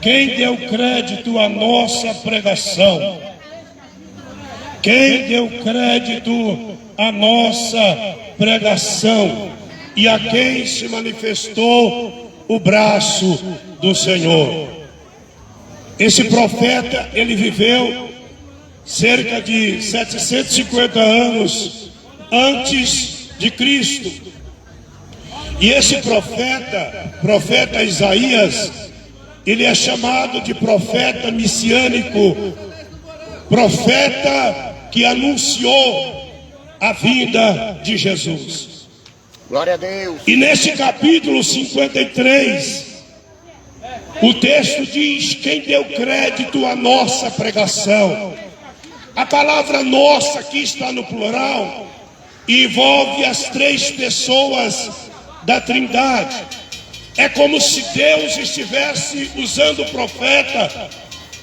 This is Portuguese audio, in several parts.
Quem deu crédito à nossa pregação? Quem deu crédito à nossa pregação? E a quem se manifestou o braço do Senhor? Esse profeta, ele viveu cerca de 750 anos antes de Cristo. E esse profeta Isaías, ele é chamado de profeta messiânico, profeta que anunciou a vinda de Jesus. Glória a Deus. E nesse capítulo 53, o texto diz: quem deu crédito à nossa pregação. A palavra nossa aqui está no plural e envolve as três pessoas da Trindade. É como se Deus estivesse usando o profeta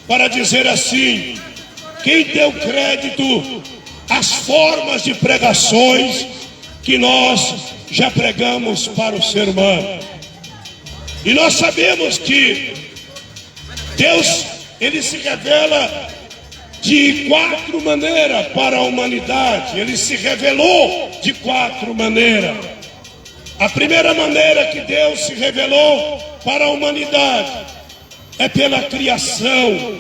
para dizer assim: quem deu crédito às formas de pregações que nós já pregamos para o ser humano. E nós sabemos que Deus, ele se revela de quatro maneiras para a humanidade. Ele se revelou de quatro maneiras. A primeira maneira que Deus se revelou para a humanidade é pela criação.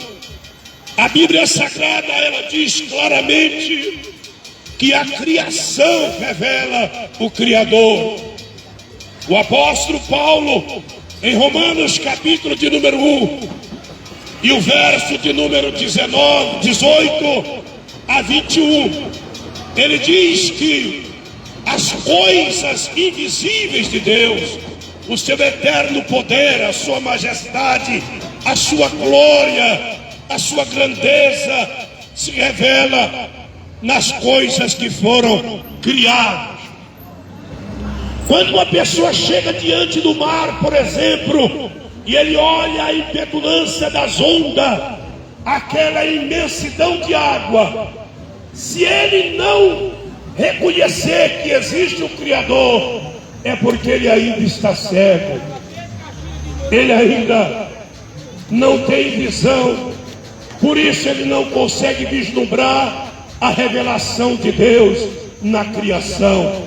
A Bíblia Sagrada, ela diz claramente que a criação revela o Criador. O apóstolo Paulo, em Romanos capítulo de número 1 e o verso de número 18 a 21, ele diz que as coisas invisíveis de Deus, o seu eterno poder, a sua majestade, a sua glória, a sua grandeza, se revela nas coisas que foram criadas. Quando uma pessoa chega diante do mar, por exemplo, e ele olha a impetuância das ondas, aquela imensidão de água, se ele não reconhecer que existe um Criador, é porque ele ainda está cego, ele ainda não tem visão, por isso ele não consegue vislumbrar a revelação de Deus na criação.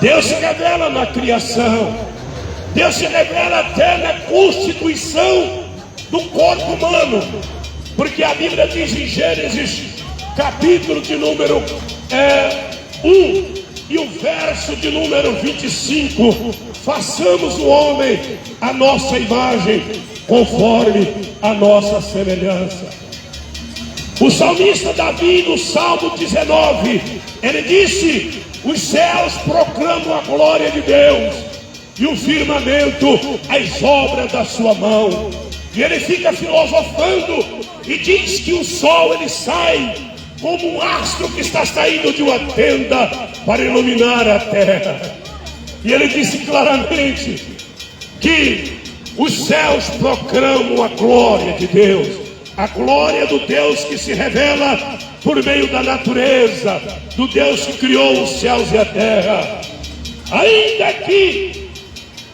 Deus se revela na criação, Deus se revela até na constituição do corpo humano, porque a Bíblia diz em Gênesis capítulo de número 1 e o verso de número 25: façamos o homem a nossa imagem, conforme a nossa semelhança. O salmista Davi, no Salmo 19, ele disse: os céus proclamam a glória de Deus e o firmamento as obras da sua mão. E ele fica filosofando e diz que o sol, ele sai como um astro que está saindo de uma tenda para iluminar a terra. E ele disse claramente que os céus proclamam a glória de Deus, a glória do Deus que se revela por meio da natureza, do Deus que criou os céus e a terra. Ainda que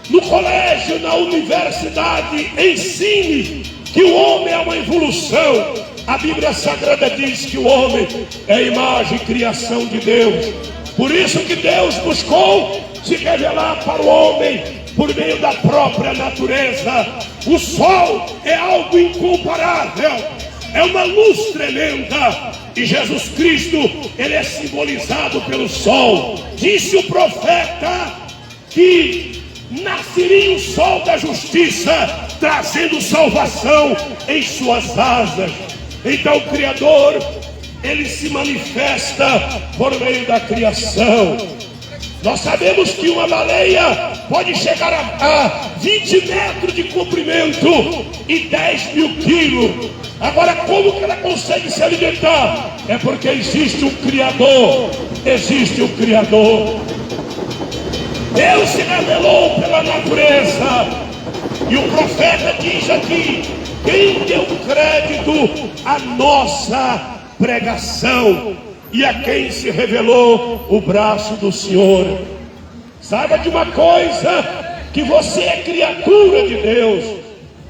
no colégio, na universidade, ensine que o homem é uma evolução, a Bíblia Sagrada diz que o homem é a imagem e criação de Deus. Por isso que Deus buscou se revelar para o homem por meio da própria natureza. O sol é algo incomparável, é uma luz tremenda, e Jesus Cristo, ele é simbolizado pelo sol. Disse o profeta que nasceria o sol da justiça, trazendo salvação em suas asas. Então o Criador, ele se manifesta por meio da criação. Nós sabemos que uma baleia pode chegar a 20 metros de comprimento e 10 mil quilos. Agora, como que ela consegue se alimentar? É porque existe um Criador, existe um Criador. Deus se revelou pela natureza, e o profeta diz aqui: quem deu crédito à nossa pregação e a quem se revelou o braço do Senhor. Saiba de uma coisa, que você é criatura de Deus.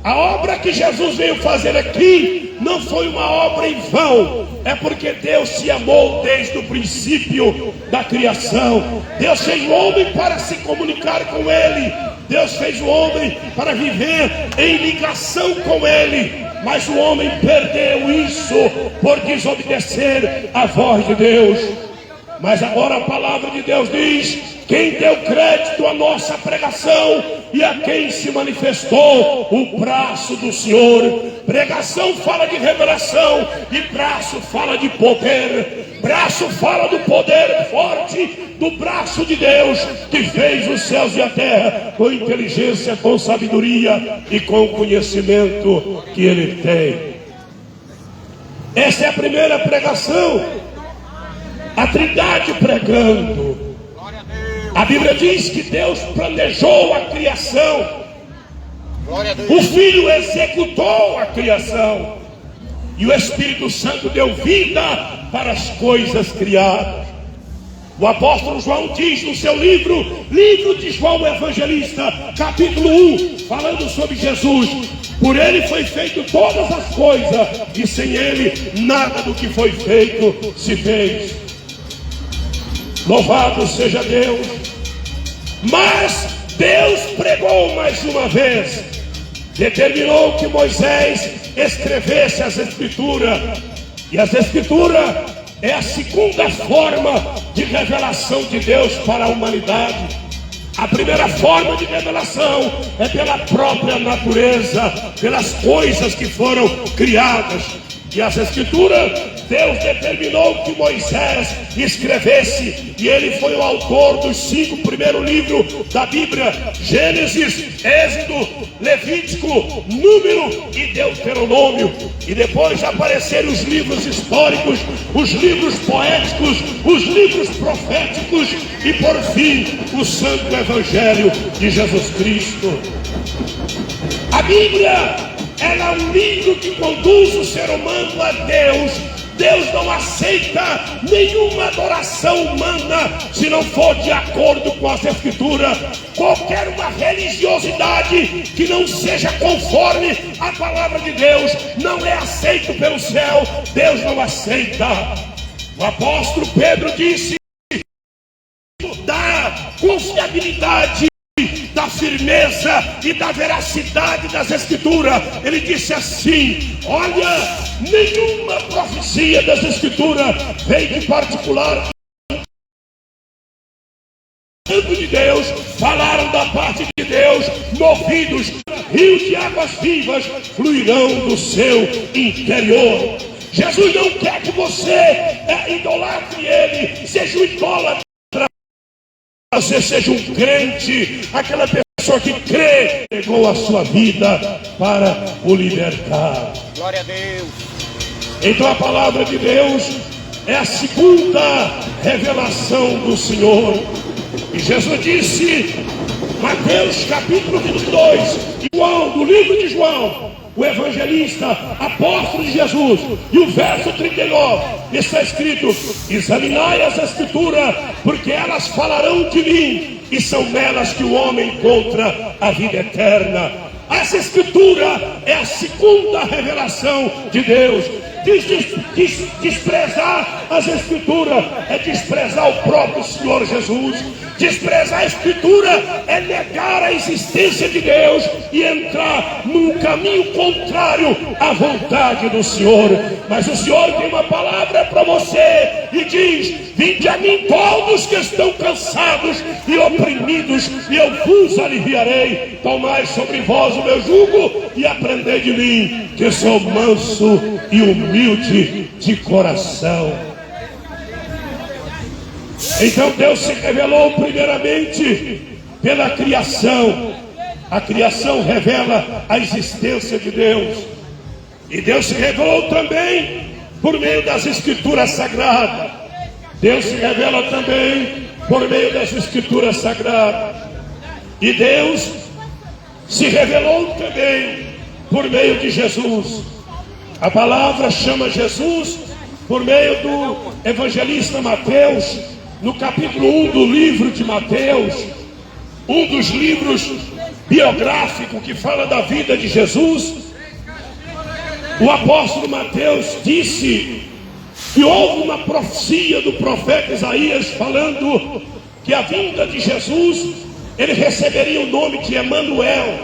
A obra que Jesus veio fazer aqui não foi uma obra em vão. É porque Deus se amou desde o princípio da criação. Deus fez o homem para se comunicar com Ele. Deus fez o homem para viver em ligação com Ele. Mas o homem perdeu isso por desobedecer a voz de Deus. Mas agora a palavra de Deus diz: quem deu crédito à nossa pregação e a quem se manifestou o braço do Senhor. Pregação fala de revelação e braço fala de poder. Braço fala do poder forte do braço de Deus, que fez os céus e a terra com inteligência, com sabedoria e com conhecimento que Ele tem. Essa é a primeira pregação, a Trindade pregando. A Bíblia diz que Deus planejou a criação, o Filho executou a criação e o Espírito Santo deu vida para as coisas criadas. O apóstolo João diz no seu livro de João o Evangelista, capítulo 1, falando sobre Jesus: por Ele foi feito todas as coisas, e sem Ele nada do que foi feito se fez. Louvado seja Deus. Mas Deus pregou mais uma vez, determinou que Moisés escrevesse as Escrituras, e as Escrituras é a segunda forma de revelação de Deus para a humanidade. A primeira forma de revelação é pela própria natureza, pelas coisas que foram criadas. E as Escrituras, Deus determinou que Moisés escrevesse, e ele foi o autor dos 5 primeiros livros da Bíblia: Gênesis, Êxodo, Levítico, Número e Deuteronômio. E depois apareceram os livros históricos, os livros poéticos, os livros proféticos e por fim o Santo Evangelho de Jesus Cristo. A Bíblia, ela é um livro que conduz o ser humano a Deus. Deus não aceita nenhuma adoração humana se não for de acordo com as Escrituras. Qualquer uma religiosidade que não seja conforme a palavra de Deus não é aceito pelo céu. Deus não aceita. O apóstolo Pedro disse da confiabilidade, da firmeza e da veracidade das Escrituras. Ele disse assim: olha, nenhuma profecia das Escrituras veio de particular de Deus, falaram da parte de Deus, movidos, rios de águas vivas fluirão do seu interior. Jesus não quer que você idolatre Ele, seja um idólatra. Você seja um crente, aquela pessoa que crê, entregou a sua vida para o libertar. Glória a Deus. Então a palavra de Deus é a segunda revelação do Senhor. E Jesus disse, Mateus capítulo 22, João, do livro de João, o evangelista, apóstolo de Jesus, e o verso 39, está escrito: examinai as Escrituras, porque elas falarão de mim, e são nelas que o homem encontra a vida eterna. As Escrituras é a segunda revelação de Deus. Desprezar as Escrituras é desprezar o próprio Senhor Jesus. Desprezar a Escritura é negar a existência de Deus e entrar num caminho contrário à vontade do Senhor. Mas o Senhor tem uma palavra para você e diz: vinde a mim todos que estão cansados e oprimidos, e eu vos aliviarei. Tomai sobre vós o meu jugo e aprendei de mim, que sou manso e humilde de coração. Então Deus se revelou primeiramente pela criação. A criação revela a existência de Deus. E Deus se revelou também por meio das Escrituras Sagradas. Deus se revela também por meio das Escrituras Sagradas. E Deus se revelou também por meio de Jesus. A palavra chama Jesus por meio do evangelista Mateus, no capítulo 1 do livro de Mateus, um dos livros biográfico que fala da vida de Jesus, o apóstolo Mateus disse que houve uma profecia do profeta Isaías falando que a vinda de Jesus, ele receberia o nome de Emanuel,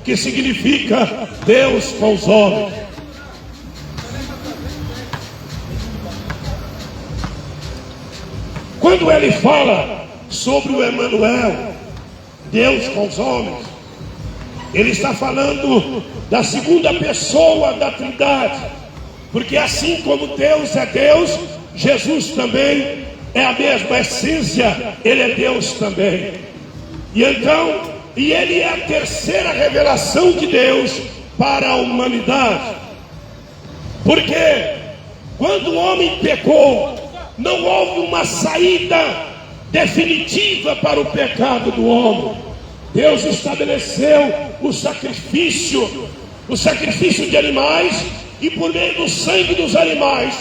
que significa Deus com os homens. Quando ele fala sobre o Emanuel, Deus com os homens, ele está falando da segunda pessoa da Trindade, porque assim como Deus é Deus, Jesus também é a mesma essência, ele é Deus também. E ele é a terceira revelação de Deus para a humanidade, porque quando o homem pecou, não houve uma saída definitiva para o pecado do homem. Deus estabeleceu o sacrifício de animais, e por meio do sangue dos animais,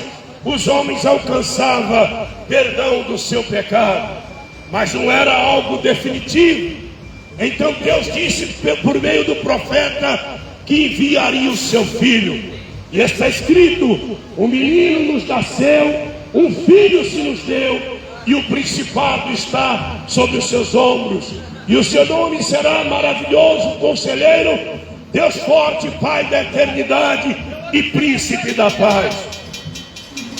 os homens alcançavam perdão do seu pecado, mas não era algo definitivo. Então Deus disse por meio do profeta que enviaria o seu filho, e está escrito: um menino nos nasceu, um filho se nos deu, e o principado está sobre os seus ombros, e o seu nome será Maravilhoso Conselheiro, Deus Forte, Pai da Eternidade e Príncipe da Paz.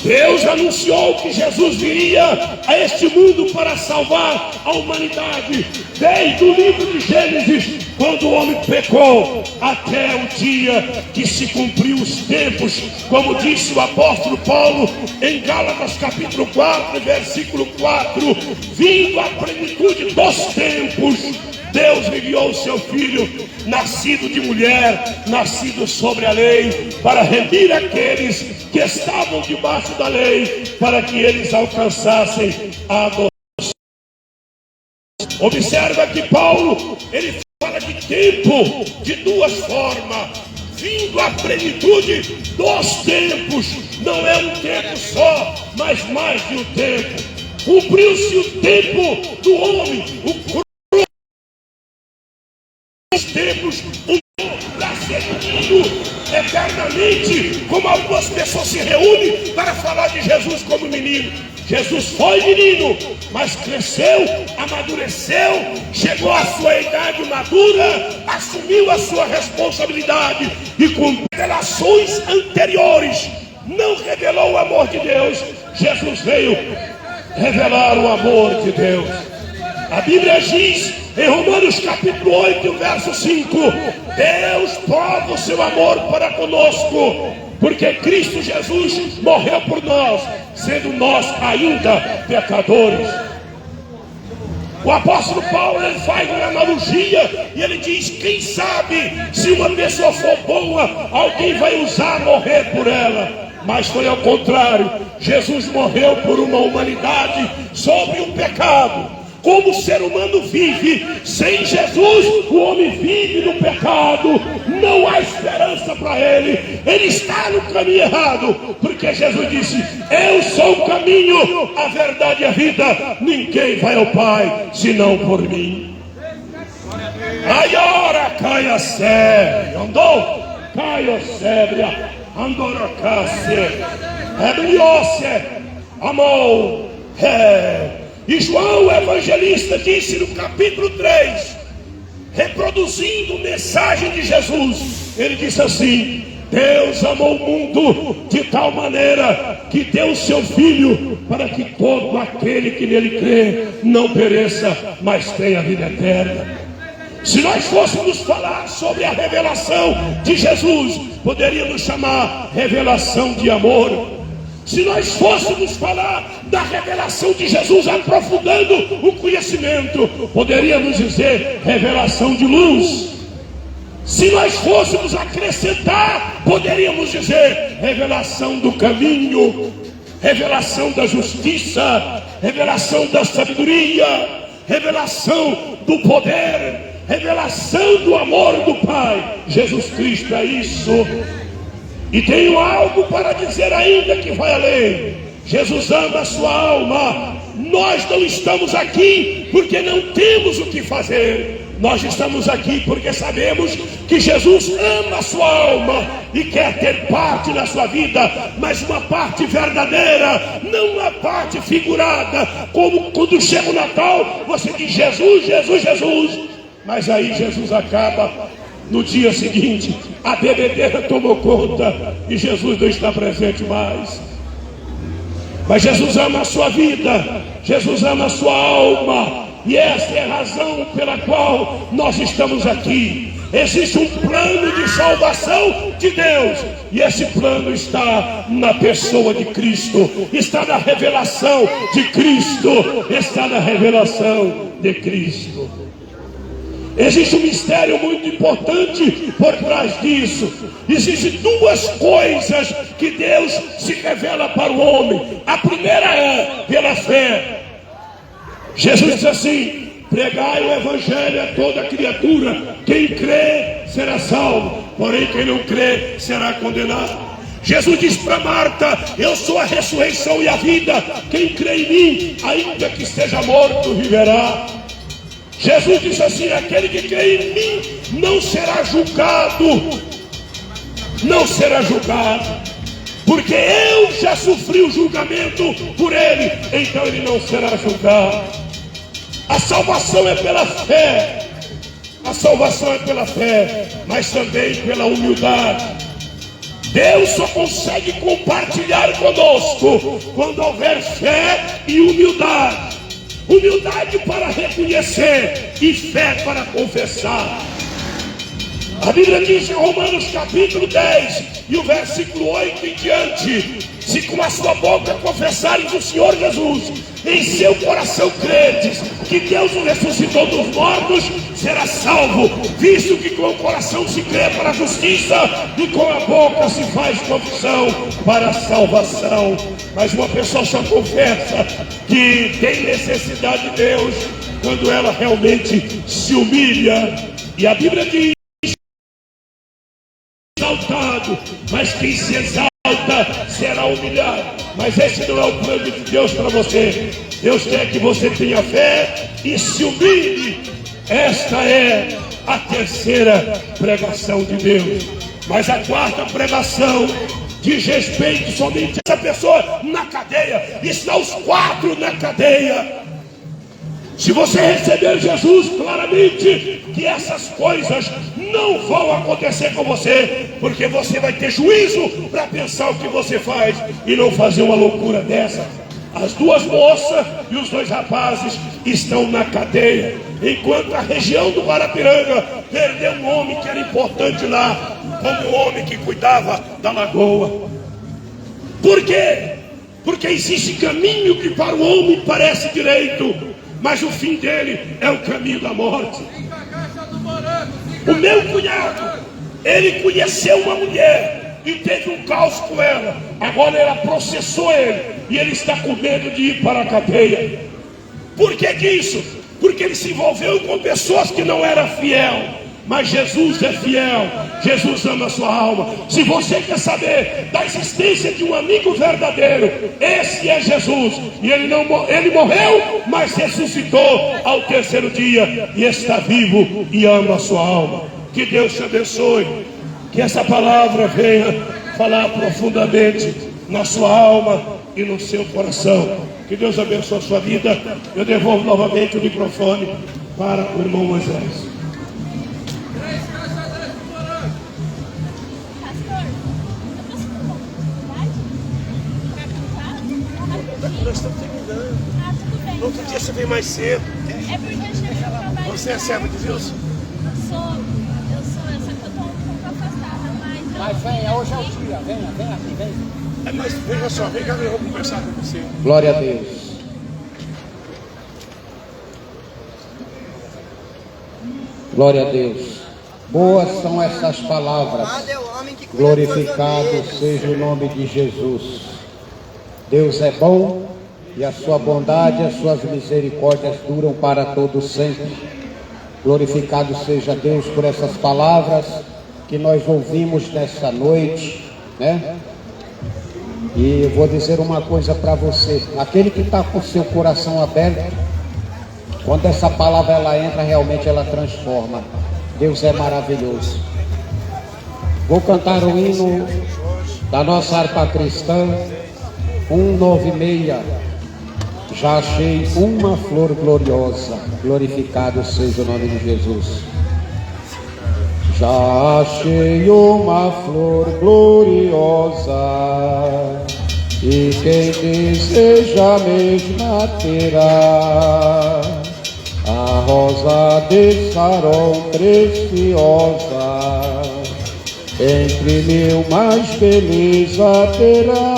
Deus anunciou que Jesus viria a este mundo para salvar a humanidade, desde o livro de Gênesis, quando o homem pecou, até o dia que se cumpriu os tempos, como disse o apóstolo Paulo em Gálatas capítulo 4, versículo 4, vindo a plenitude dos tempos, Deus enviou o seu filho, nascido de mulher, nascido sobre a lei, para remir aqueles que estavam debaixo da lei, para que eles alcançassem a adoção. Observa que Paulo, ele fala de tempo de duas formas: vindo à plenitude dos tempos, não é um tempo só, mas mais de um tempo. Cumpriu-se o tempo do homem, os tempos, para ser unido eternamente, como algumas pessoas se reúnem para falar de Jesus como menino. Jesus foi menino, mas cresceu, amadureceu, chegou à sua idade madura, assumiu a sua responsabilidade e com revelações anteriores não revelou o amor de Deus. Jesus veio revelar o amor de Deus. A Bíblia diz em Romanos capítulo 8, verso 5: Deus prova o seu amor para conosco, porque Cristo Jesus morreu por nós, sendo nós ainda pecadores. O apóstolo Paulo, ele faz uma analogia e ele diz: quem sabe, se uma pessoa for boa, alguém vai usar morrer por ela. Mas foi ao contrário. Jesus morreu por uma humanidade sobre o pecado. Como o ser humano vive sem Jesus, o homem vive no pecado, não há esperança para ele, ele está no caminho errado, porque Jesus disse: eu sou o caminho, a verdade e a vida, ninguém vai ao Pai senão por mim. Aiora caia séria, andou, caia séria, andorocasse, ebliose, amor, E João, o evangelista, disse no capítulo 3, reproduzindo a mensagem de Jesus, ele disse assim: Deus amou o mundo de tal maneira que deu o seu Filho, para que todo aquele que nele crê não pereça, mas tenha vida eterna. Se nós fôssemos falar sobre a revelação de Jesus, poderíamos chamar revelação de amor. Se nós fôssemos falar da revelação de Jesus, aprofundando o conhecimento, poderíamos dizer revelação de luz. Se nós fôssemos acrescentar, poderíamos dizer revelação do caminho, revelação da justiça, revelação da sabedoria, revelação do poder, revelação do amor do Pai. Jesus Cristo é isso. E tenho algo para dizer ainda que vai além. Jesus ama a sua alma. Nós não estamos aqui porque não temos o que fazer. Nós estamos aqui porque sabemos que Jesus ama a sua alma e quer ter parte na sua vida, mas uma parte verdadeira, não uma parte figurada, como quando chega o Natal, você diz Jesus, Jesus, Jesus, mas aí Jesus acaba no dia seguinte, a bebedeira tomou conta e Jesus não está presente mais. Mas Jesus ama a sua vida, Jesus ama a sua alma, e essa é a razão pela qual nós estamos aqui. Existe um plano de salvação de Deus, e esse plano está na pessoa de Cristo, está na revelação de Cristo, está na revelação de Cristo. Existe um mistério muito importante por trás disso. Existem duas coisas que Deus se revela para o homem. A primeira é pela fé. Jesus diz assim: pregai o evangelho a toda criatura, quem crê será salvo, porém quem não crê será condenado. Jesus diz para Marta: eu sou a ressurreição e a vida, quem crê em mim, ainda que esteja morto, viverá. Jesus disse assim: aquele que crê em mim não será julgado, não será julgado, porque eu já sofri o julgamento por ele, então ele não será julgado. A salvação é pela fé, a salvação é pela fé, mas também pela humildade. Deus só consegue compartilhar conosco quando houver fé e humildade. Humildade para reconhecer e fé para confessar. A Bíblia diz em Romanos capítulo 10 e o versículo 8 em diante: se com a sua boca confessares o Senhor Jesus, em seu coração credes que Deus o ressuscitou dos mortos, será salvo, visto que com o coração se crê para a justiça e com a boca se faz confissão para a salvação. Mas uma pessoa só confessa que tem necessidade de Deus quando ela realmente se humilha. E a Bíblia diz: exaltado, mas quem se exalta será humilhado. Mas esse não é o plano de Deus para você. Deus quer que você tenha fé e se humilhe. Esta é a terceira pregação de Deus. Mas a quarta pregação diz respeito somente a essa pessoa na cadeia. Está os quatro na cadeia. Se você receber Jesus, claramente que essas coisas não vão acontecer com você, porque você vai ter juízo para pensar o que você faz e não fazer uma loucura dessa. As duas moças e os dois rapazes estão na cadeia, enquanto a região do Guarapiranga perdeu um homem que era importante lá, como o homem que cuidava da lagoa. Por quê? Porque existe caminho que para o homem parece direito, mas o fim dele é o caminho da morte. O meu cunhado, ele conheceu uma mulher e teve um caos com ela. Agora ela processou ele e ele está com medo de ir para a cadeia. Por que disso? Porque ele se envolveu com pessoas que não eram fiel. Mas Jesus é fiel, Jesus ama a sua alma. Se você quer saber da existência de um amigo verdadeiro, esse é Jesus. E ele morreu, mas ressuscitou ao terceiro dia e está vivo e ama a sua alma. Que Deus te abençoe, que essa palavra venha falar profundamente na sua alma e no seu coração. Que Deus abençoe a sua vida. Eu devolvo novamente o microfone para o irmão Moisés. Nós estamos terminando. No outro dia você vem mais cedo. É porque a gente trabalha. Você é servo de Deus? Eu sou, só que eu estou um pouco afastada, Mas venha, hoje é o dia, venha aqui, venha. Mas veja só, vem cá, eu vou conversar com você. Glória a Deus. Glória a Deus. Boas são essas palavras. Glorificado seja o nome de Jesus. Deus é bom e a sua bondade e as suas misericórdias duram para todo sempre. Glorificado seja Deus por essas palavras que nós ouvimos nessa noite, né? E eu vou dizer uma coisa para você: aquele que está com seu coração aberto, Quando essa palavra ela entra, realmente ela transforma. Deus é maravilhoso. Vou cantar o hino da nossa harpa cristã, 196. Já achei uma flor gloriosa, glorificado seja o nome de Jesus. Já achei uma flor gloriosa, e quem deseja a mesma terá. A rosa de Saron preciosa, entre mil mais beleza terá.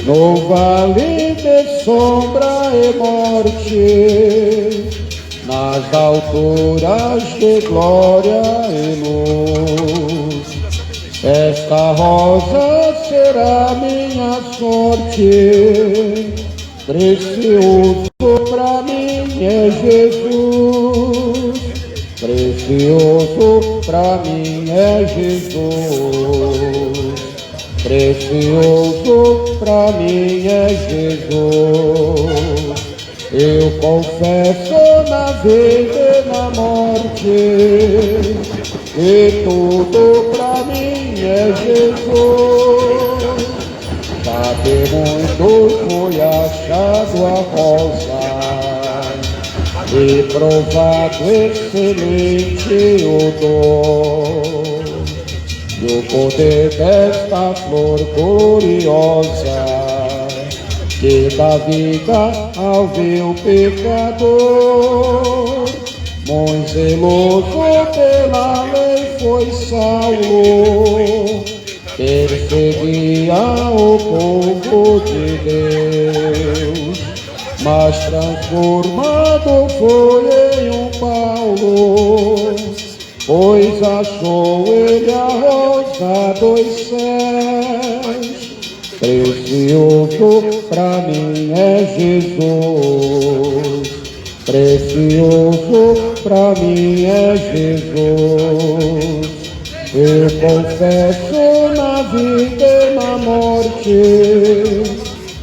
No vale de sombra e morte, nas alturas de glória e luz, esta rosa será minha sorte. Precioso pra mim é Jesus, precioso pra mim é Jesus, precioso pra mim é Jesus. Eu confesso na vida e na morte, que tudo pra mim é Jesus. Sabe muito foi achado a rosa, e provado excelente odor, e o poder desta flor gloriosa, que dá vida ao vil pecador. Muito zeloso pela lei foi Saulo, perseguia o povo de Deus, mas transformado foi em um Paulo, pois achou ele a rosa dos céus. Precioso pra mim é Jesus, precioso pra mim é Jesus. Eu confesso na vida e na morte,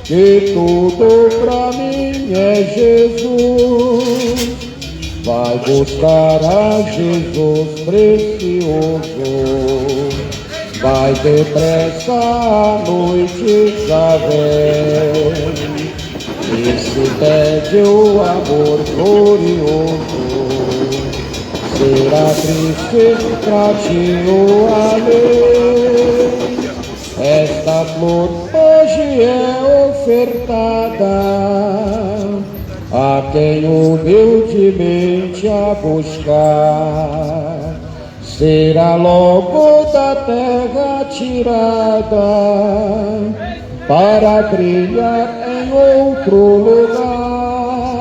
que tudo pra mim é Jesus. Vai buscar a Jesus precioso, vai depressa, a noite já vem, e se pede o amor glorioso, será triste pra ti o além. Esta flor hoje é ofertada a quem humildemente a buscar. Será logo da terra tirada para brilhar em outro lugar.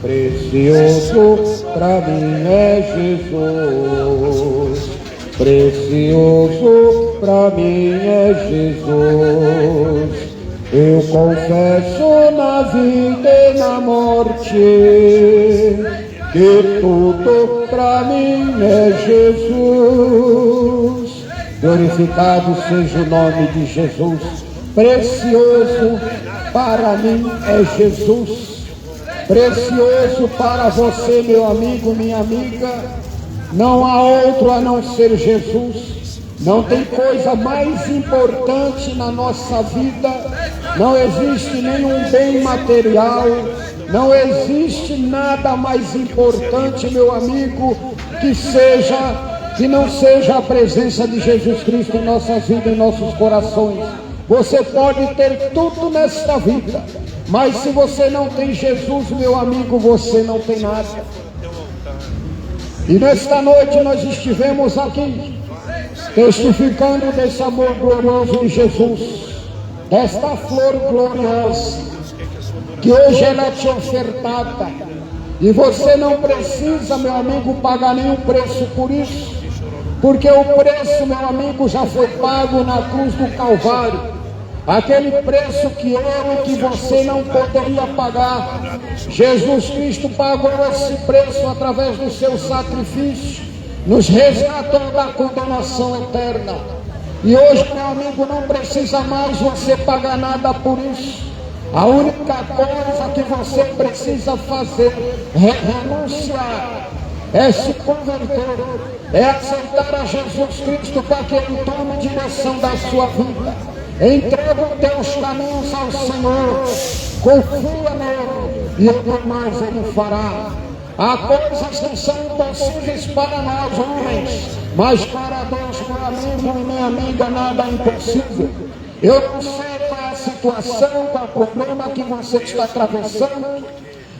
Precioso pra mim é Jesus, precioso pra mim é Jesus. Eu confesso na vida e na morte, que tudo pra mim é Jesus. Glorificado seja o nome de Jesus. Precioso para mim é Jesus. Precioso para você, meu amigo, minha amiga. Não há outro a não ser Jesus. Não tem coisa mais importante na nossa vida. Não existe nenhum bem material. Não existe nada mais importante, meu amigo, que não seja a presença de Jesus Cristo em nossas vidas, em nossos corações. Você pode ter tudo nesta vida, mas se você não tem Jesus, meu amigo, você não tem nada. E nesta noite nós estivemos aqui testificando desse amor glorioso de Jesus, desta flor gloriosa, que hoje ela é te ofertada, e você não precisa, meu amigo, pagar nenhum preço por isso, porque o preço, meu amigo, já foi pago na cruz do Calvário. Aquele preço que eu e que você não poderia pagar, Jesus Cristo pagou esse preço através do seu sacrifício, nos resgatou da condenação eterna. E hoje, meu amigo, não precisa mais você pagar nada por isso. A única coisa que você precisa fazer é renunciar, é se converter, é aceitar a Jesus Cristo para que Ele tome direção da sua vida. Entrega os teus caminhos ao Senhor, confia nele e o que mais Ele fará. Há coisas que são impossíveis para nós homens, mas para Deus, meu amigo e minha amiga, nada é impossível. Eu não sei qual é a situação, qual é o problema que você está atravessando,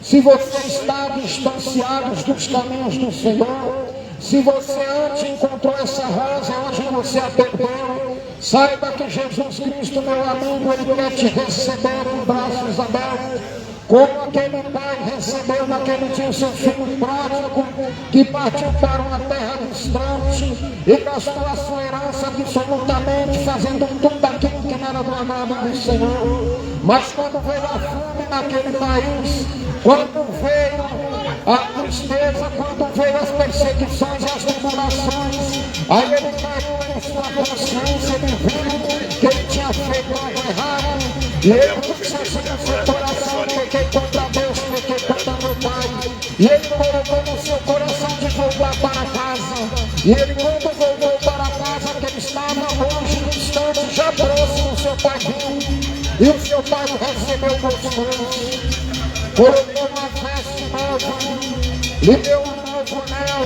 se você está distanciado dos caminhos do Senhor, se você antes encontrou essa rosa, hoje você a perdeu, saiba que Jesus Cristo, meu amigo, Ele quer te receber com braços abertos, como aquele pai recebeu naquele dia o seu filho pródigo, que partiu para uma terra distante e gastou a sua herança absolutamente, fazendo tudo aquilo que não era do agrado do Senhor. Mas quando veio a fome naquele país, quando veio a tristeza, quando veio as perseguições e as tribulações, aí ele caiu em sua consciência, ele viu que ele tinha feito algo errado, e ele disse assim no seu coração: pequei contra Deus, pequei contra meu pai. E ele colocou no seu coração de voltar para casa. E ele, quando voltou para casa, que ele estava longe, distante, já próximo, o seu pai viu. E o seu pai o recebeu gostoso, colocou uma veste nova, lhe deu um novo anel,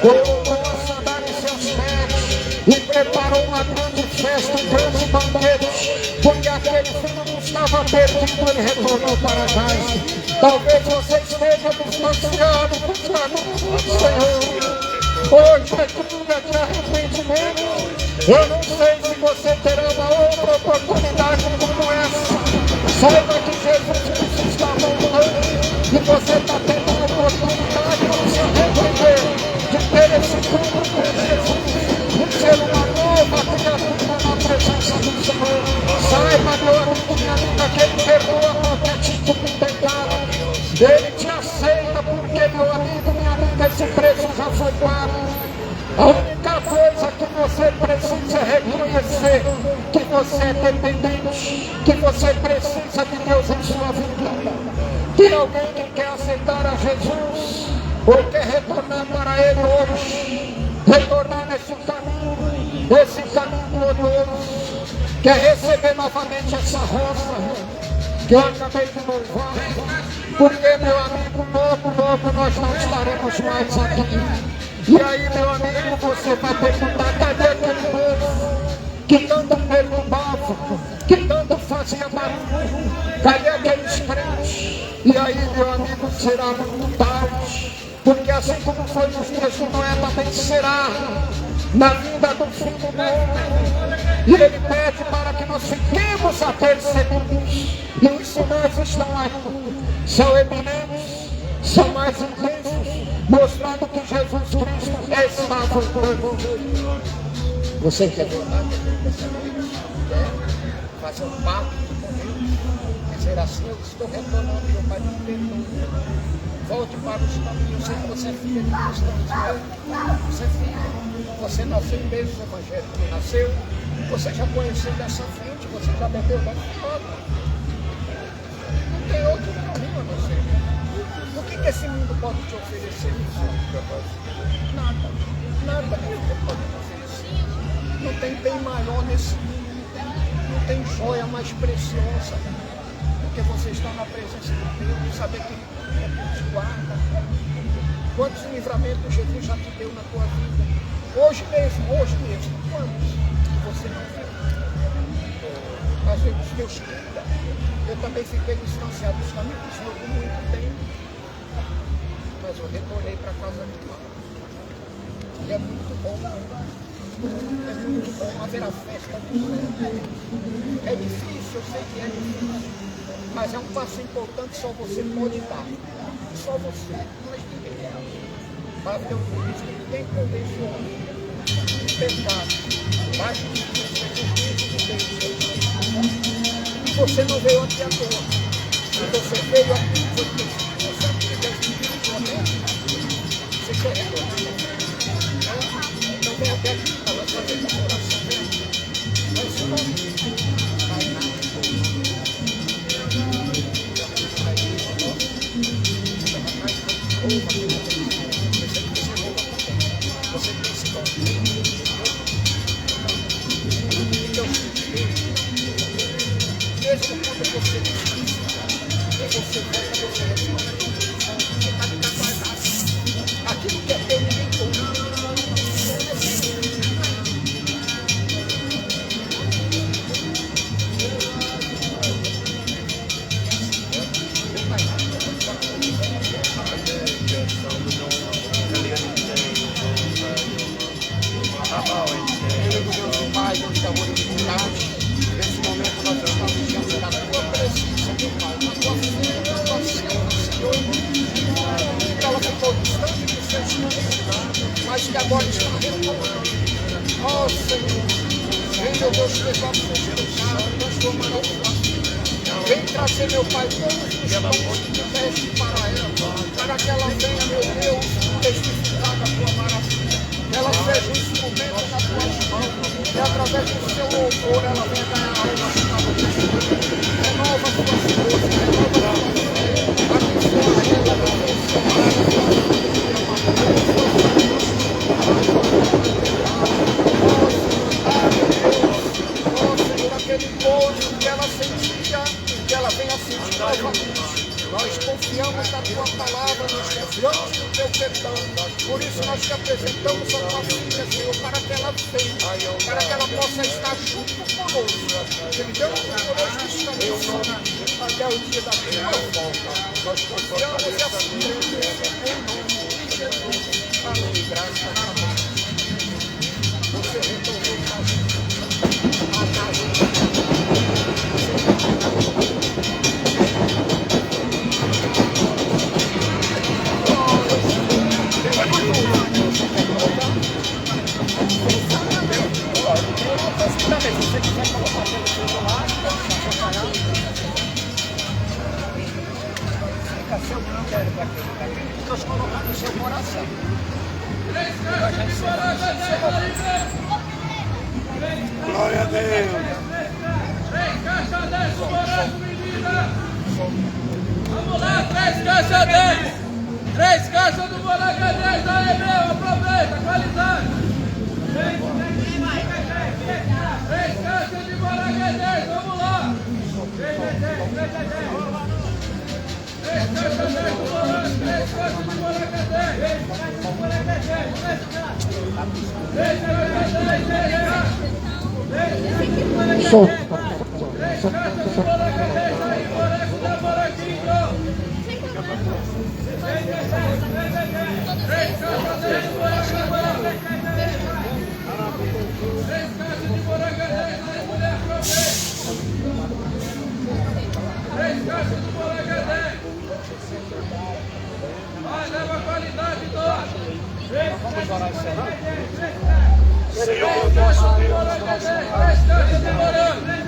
colocou a sandália em seus pés e preparou uma grande festa, um grande banquete, porque aquele filho não estava perdido, ele retornou para casa. Talvez você esteja distanciado dos caminhos do Senhor. Hoje é dia de arrependimento. Eu não sei se você terá uma outra oportunidade como essa. Saiba que Jesus Cristo está voltando e você está tendo a oportunidade de se arrepender, de ter esse encontro com Jesus, de ser uma nova criatura na presença do Senhor. Saiba, meu amigo, minha amiga, que Ele perdoa qualquer tipo de pecado. Ele te aceita porque, meu amigo, minha amiga, esse preço já foi pago. A única coisa que você precisa é reconhecer que você é dependente, que você precisa de Deus em sua vida. Tem alguém que quer aceitar a Jesus ou quer retornar para Ele hoje, retornar nesse caminho glorioso, quer receber novamente essa rosa que eu acabei de louvar, porque, meu amigo, logo nós não estaremos mais aqui. E aí, meu amigo, você vai perguntar: cadê aquele povo que tanto perturbava, que tanto fazia barulho? Cadê aqueles crentes? E aí, meu amigo, será muito tarde, porque assim como foi nos dias de Noé, também será na vinda do Filho do Homem. E Ele pede para que nós fiquemos apercebidos. E os sinais estão aí, são eminentes, são mais intensos, mostrando que Jesus Cristo está voltando. Você quer voltar? Quer fazer um pacto com Deus? Dizer assim: eu estou retornando, meu Pai, me perdoe. Volte para os caminhos. Sei que você é filho de Cristo. Você é filho. Você nasceu em meio do Evangelho. Nasceu. Você já conheceu dessa frente. Você já bebeu da água. Não tem outro caminho a não ser. O que esse mundo pode te oferecer? Nada. Nada que ele pode te oferecer. Não tem bem maior nesse mundo. Não tem joia mais preciosa. Porque você está na presença de Deus e saber que Ele te guarda. Quantos livramentos Jesus já te deu na tua vida? Hoje mesmo. Quantos? Você não viu? Às vezes Deus cuida. Eu também fiquei distanciado dos caminhos do Senhor por muito tempo. Mas eu retornei para a casa de Deus. E é muito bom. É muito bom haver a festa do Senhor. É difícil, eu sei que é difícil. Mas é um passo importante, só você pode dar. Só você, mas ninguém. Para Deus diz que ninguém convence o homem de pecado. Mas e você não veio aqui à toa. Se você veio aqui, foi porque você Deus te sua mente. Você quer retornar? Então vem até aqui para nós fazer a oração. Mas se não, vai nada. Aquilo que é teu, ninguém toma. Pai, Deus da unidade, nesse momento nós estamos diante da tua presença, meu Pai, na tua filha, Senhor, que ela ficou distante dos seus caminhos, mas que agora está retomando. Ó Senhor, vem, meu Deus, levar os seus pecados, transformar a tua vida. Vem trazer, meu Pai, todos os dons que tu deste para ela, para que ela venha, meu Deus, testificar da tua maravilha. Ela seja um instrumento nas tuas mãos, e através do seu louvor ela venha ganhar almas para você. Renova a sua força, renova a sua fé, abençoa ela, abençoa ela, Senhor, aquele gozo que ela sentia, que ela venha sentir novamente. Nós confiamos na tua palavra, nós confiamos no teu perdão. Por isso nós te apresentamos a tua filha, Senhor, para que ela venha, para que ela possa estar junto conosco. Trilhando conosco este caminho até o dia da tua volta. Nós confiamos e assim em nome de Jesus. Amém. Graças a Deus. Você retornou a casa. Deus colocar no seu coração. Glória a Deus. 3 caixas 10 do Morango, menina. Vamos lá, 3 caixas 10. 3 caixas do Morango é 10. Aí, meu, aproveita, qualidade. 3 caixas de Morango é 10, vamos lá. 3 é 10, 3 é 10. 3 caixas 10 do Morango, 3 caixas de Morango é 10. 3 caixas de Morango é 10, 3 caixas 10, 10 reais. 3 Solta. caixas de Morango é 10, aí, Morango da Moranguinho. 3 caixas 10 do Morango é 10. 3 caixas de Morango é 10, aí, mulher, aproveita. 3 caixas de Morango é 10. Vai, leva a qualidade toda. Vamos orar, Senhor nosso Deus,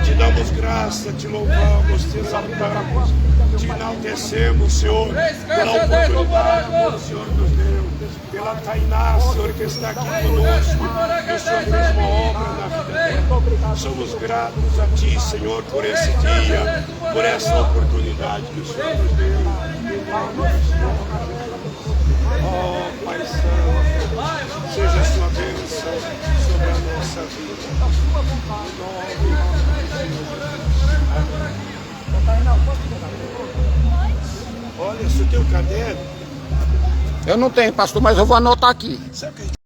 te damos graça, te louvamos, te exaltamos, te enaltecemos, Senhor, pela oportunidade que o Senhor nos deu, pela Tainá, Senhor, que está aqui conosco, que o Senhor fez uma obra na vida dela. Somos gratos a Ti, Senhor, por esse dia, por essa oportunidade que o Senhor nos deu. Oh, Pai Santo, seja a sua bênção sobre a nossa vida. Olha, se o teu caderno... Eu não tenho, pastor, mas eu vou anotar aqui. Sabe o que